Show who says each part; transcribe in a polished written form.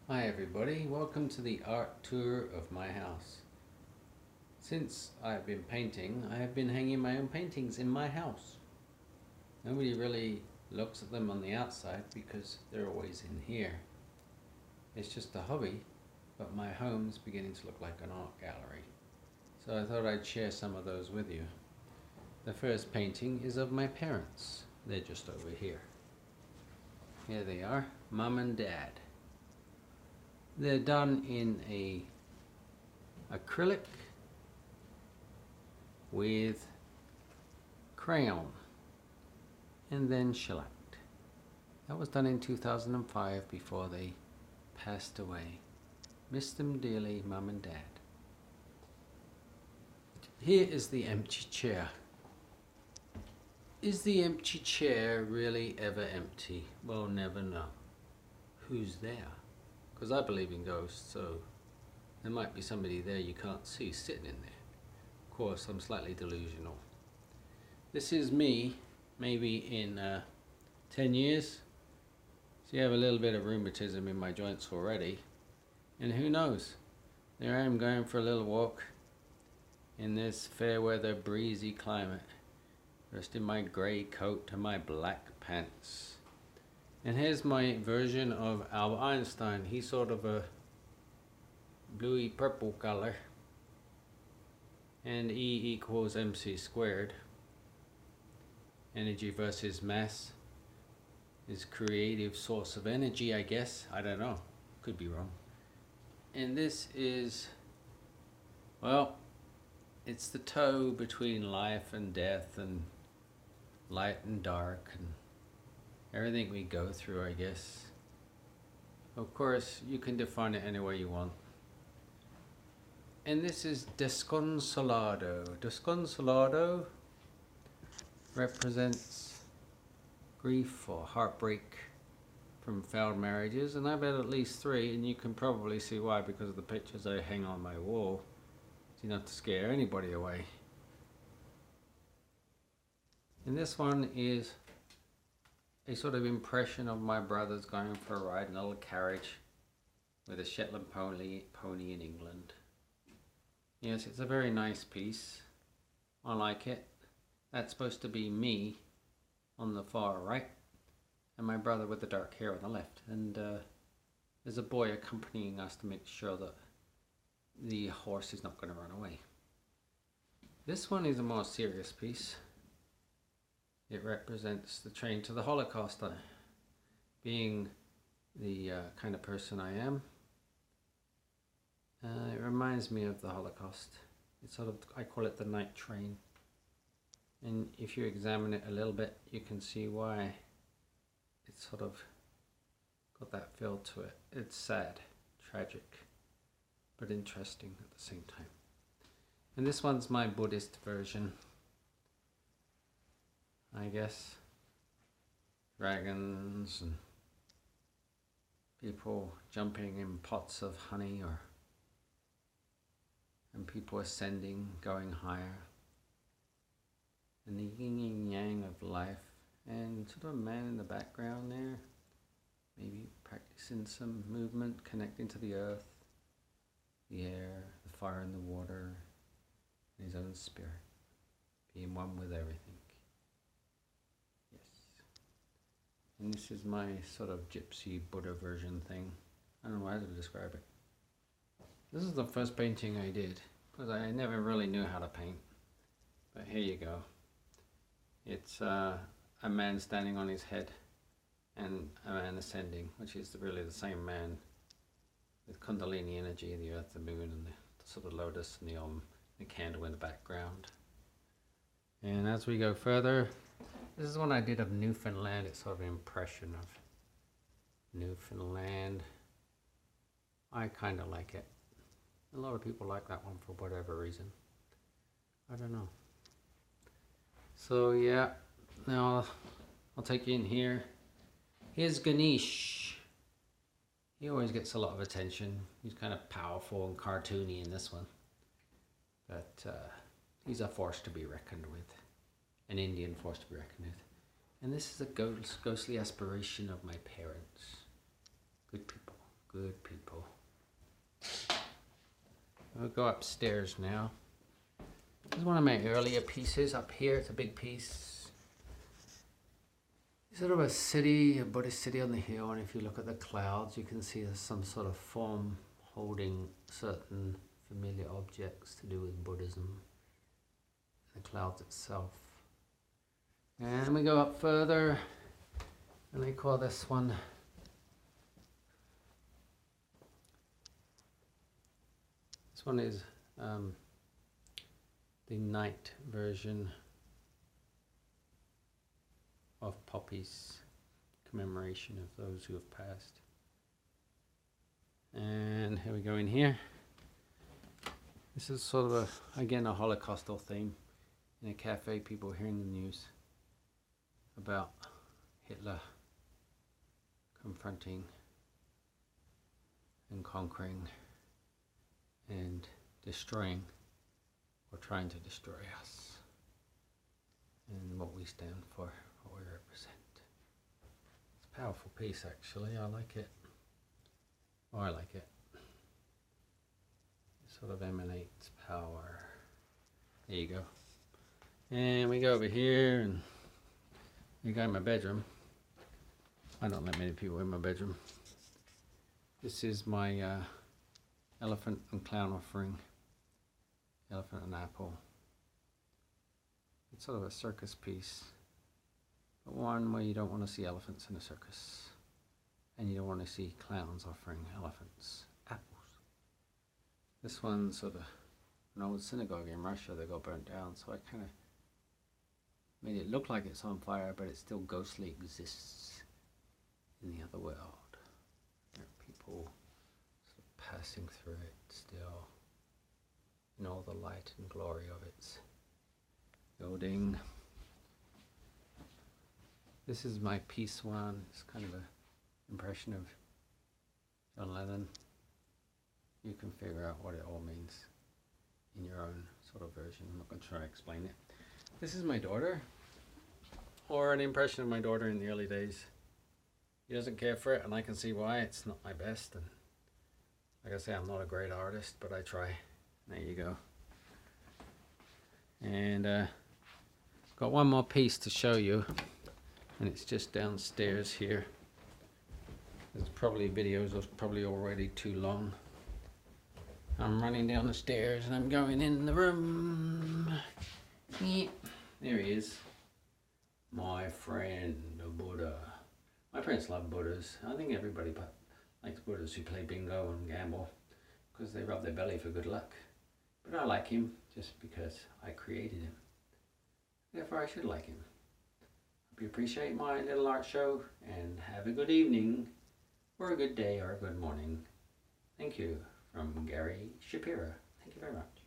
Speaker 1: Hi everybody, welcome to the art tour of my house. Since I've been painting, I have been hanging my own paintings in my house. Nobody really looks at them on the outside because they're always in here. It's just a hobby, but my home's beginning to look like an art gallery. So I thought I'd share some of those with you. The first painting is of my parents. They're just over here. Here they are, Mom and Dad. They're done in a acrylic with crayon and then shellacked. That was done in 2005 before they passed away. Miss them dearly, Mum and Dad. Here is the empty chair. Is the empty chair really ever empty? We'll never know. Who's there? Because I believe in ghosts, so there might be somebody there you can't see sitting in there. Of course, I'm slightly delusional. This is me, maybe in 10 years. So you have a little bit of rheumatism in my joints already. And who knows? There I am going for a little walk in this fair weather, breezy climate, dressed in my grey coat and my black pants. And here's my version of Albert Einstein. He's sort of a bluey purple color. And E equals mc squared. Energy versus mass is creative source of energy, I guess. I don't know. Could be wrong. And this is, well, it's the toe between life and death and light and dark and everything we go through, I guess. Of course, you can define it any way you want. And this is Desconsolado. Desconsolado represents grief or heartbreak from failed marriages, and I've had at least 3, and you can probably see why because of the pictures I hang on my wall. It's enough to scare anybody away. And this one is a sort of impression of my brothers going for a ride in a little carriage with a Shetland pony in England. Yes, it's a very nice piece. I like it. That's supposed to be me on the far right and my brother with the dark hair on the left. And there's a boy accompanying us to make sure that the horse is not going to run away. This one is a more serious piece. It represents the train to the Holocaust. Being the kind of person I am, it reminds me of the Holocaust. It's sort of, I call it the night train. And if you examine it a little bit, you can see why it's sort of got that feel to it. It's sad, tragic, but interesting at the same time. And this one's my Buddhist version, I guess. Dragons and people jumping in pots of honey, and people ascending, going higher, and the yin and yang of life, and sort of a man in the background there, maybe practicing some movement, connecting to the earth, the air, the fire and the water, and his own spirit, being one with everything. And this is my sort of gypsy Buddha version thing. I don't know how to describe it. This is the first painting I did, because I never really knew how to paint. But here you go. It's a man standing on his head and a man ascending, which is really the same man with Kundalini energy, the earth, the moon, and the sort of lotus and the candle in the background. And as we go further, this is one I did of Newfoundland. It's sort of an impression of Newfoundland. I kind of like it. A lot of people like that one for whatever reason. I don't know. So yeah, now I'll take you in here. Here's Ganesh. He always gets a lot of attention. He's kind of powerful and cartoony in this one. But he's a force to be reckoned with. An Indian force to be reckoned with. And this is a ghostly aspiration of my parents. Good people. Good people. We'll go upstairs now. This is one of my earlier pieces up here. It's a big piece. It's sort of a city, a Buddhist city on the hill, and if you look at the clouds, you can see there's some sort of form holding certain familiar objects to do with Buddhism. The clouds itself. And we go up further, and they call this one is the night version of Poppy's commemoration of those who have passed. And here we go in here. This is sort of again a Holocaustal theme. In a cafe, people hearing the news about Hitler confronting and conquering and destroying, or trying to destroy us, and what we stand for, what we represent. It's a powerful piece, actually. I like it. Oh, I like it. It sort of emanates power. There you go. And we go over here, and we go in my bedroom. I don't let many people in my bedroom. This is my elephant and clown offering. Elephant and apple. It's sort of a circus piece, but one where you don't want to see elephants in a circus, and you don't want to see clowns offering elephants apples. This one's sort of an old synagogue in Russia that got burnt down, so I kind of made it look like it's on fire, but it still ghostly exists in the other world. There are people sort of passing through it still, in all the light and glory of its building. This is my piece one. It's kind of an impression of John Lennon. You can figure out what it all means in your own sort of version. I'm not going to try to explain it. This is my daughter, or an impression of my daughter in the early days. He doesn't care for it, and I can see why. It's not my best, and like I say, I'm not a great artist, but I try. There you go. And got one more piece to show you, and it's just downstairs here. There's probably videos are probably already too long. I'm running down the stairs and I'm going in the room. Yeah. There he is. My friend, the Buddha. My parents love Buddhas. I think everybody likes Buddhas who play bingo and gamble because they rub their belly for good luck. But I like him just because I created him. Therefore I should like him. Hope you appreciate my little art show, and have a good evening, or a good day, or a good morning. Thank you. From Garry Shapiro. Thank you very much.